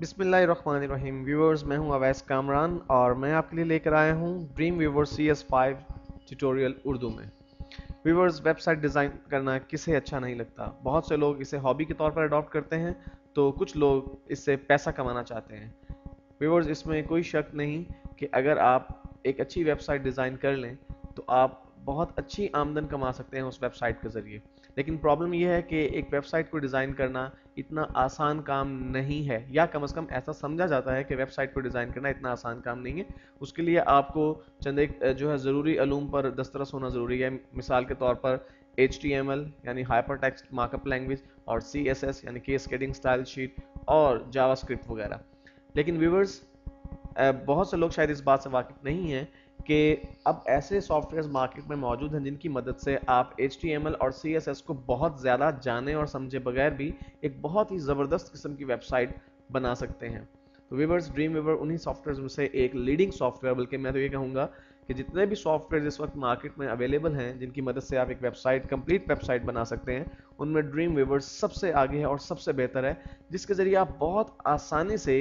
बिस्मिल्लाहिर्रहमानिर्रहीम व्यूअर्स, मैं हूं अवैस कामरान और मैं आपके लिए लेकर आया हूं dream viewer CS5 tutorial Urdu में। व्यूअर्स, वेबसाइट डिज़ाइन करना किसे अच्छा नहीं लगता। बहुत से लोग इसे हॉबी के तौर पर अडॉप्ट करते हैं, तो कुछ लोग इससे पैसा कमाना चाहते हैं। व्यूअर्स, इसमें कोई शक नहीं कि अगर आप एक अच्छी वेबसाइट डिज़ाइन कर लें तो आप बहुत अच्छी आमदन कमा सकते हैं उस वेबसाइट के ज़रिए। लेकिन प्रॉब्लम यह है कि एक वेबसाइट को डिज़ाइन करना इतना आसान काम नहीं है, या कम से कम ऐसा समझा जाता है कि वेबसाइट को डिज़ाइन करना इतना आसान काम नहीं है। उसके लिए आपको चंद एक जो है ज़रूरी अलूम पर दस्तरस होना ज़रूरी है। मिसाल के तौर पर HTML यानी हाइपर टेक्स्ट मार्कअप लैंग्वेज, और CSS यानी कैस्केडिंग स्टाइल शीट, और जावास्क्रिप्ट वगैरह। लेकिन व्यूवर्स, बहुत से लोग शायद इस बात से वाकिफ नहीं हैं कि अब ऐसे सॉफ्टवेयर मार्केट में मौजूद हैं जिनकी मदद से आप HTML और CSS को बहुत ज़्यादा जाने और समझे बगैर भी एक बहुत ही ज़बरदस्त किस्म की वेबसाइट बना सकते हैं। तो व्यूवर्स, ड्रीम व्यूवर उन्हीं सॉफ्टवेयर में से एक लीडिंग सॉफ्टवेयर, बल्कि मैं तो ये कहूँगा कि जितने भी सॉफ्टवेयर इस वक्त मार्केट में अवेलेबल हैं जिनकी मदद से आप एक वेबसाइट, कंप्लीट वेबसाइट बना सकते हैं, उनमें ड्रीम व्यूवर सबसे आगे है और सबसे बेहतर है, जिसके ज़रिए आप बहुत आसानी से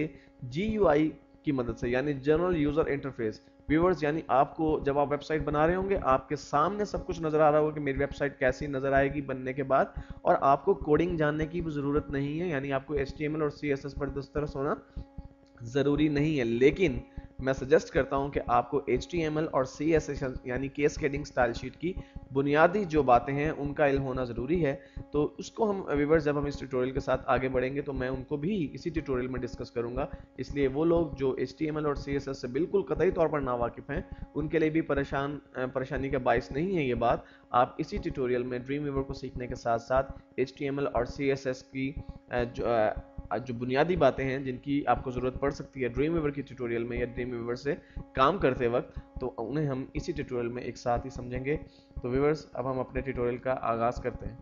GUI की मदद से, यानी जनरल यूजर इंटरफेस, व्यूअर्स, यानी आपको जब आप वेबसाइट बना रहे होंगे आपके सामने सब कुछ नजर आ रहा होगा कि मेरी वेबसाइट कैसी नजर आएगी बनने के बाद, और आपको कोडिंग जानने की भी जरूरत नहीं है, यानी आपको HTML और CSS पर दस्तरस होना ज़रूरी नहीं है। लेकिन मैं सजेस्ट करता हूं कि आपको HTML और CSS यानी कैस्केडिंग स्टाइल शीट की बुनियादी जो बातें हैं उनका इल्म होना ज़रूरी है। तो उसको हम व्यूअर्स, जब हम इस ट्यूटोरियल के साथ आगे बढ़ेंगे तो मैं उनको भी इसी ट्यूटोरियल में डिस्कस करूंगा। इसलिए वो लोग जो HTML और CSS से बिल्कुल कतई तौर पर नावाकिफ़ हैं, उनके लिए भी परेशानी का बायस नहीं है ये बात। आप इसी ट्यूटोरियल में ड्रीम व्यूवर को सीखने के साथ साथ HTML और CSS की जो बुनियादी बातें हैं जिनकी आपको ज़रूरत पड़ सकती है ड्रीम व्यूवर की ट्यूटोरियल में या ड्रीम व्यूवर से काम करते वक्त, तो उन्हें हम इसी ट्यूटोरियल में एक साथ ही समझेंगे। तो व्यूवर्स, अब हम अपने ट्यूटोरियल का आगाज़ करते हैं।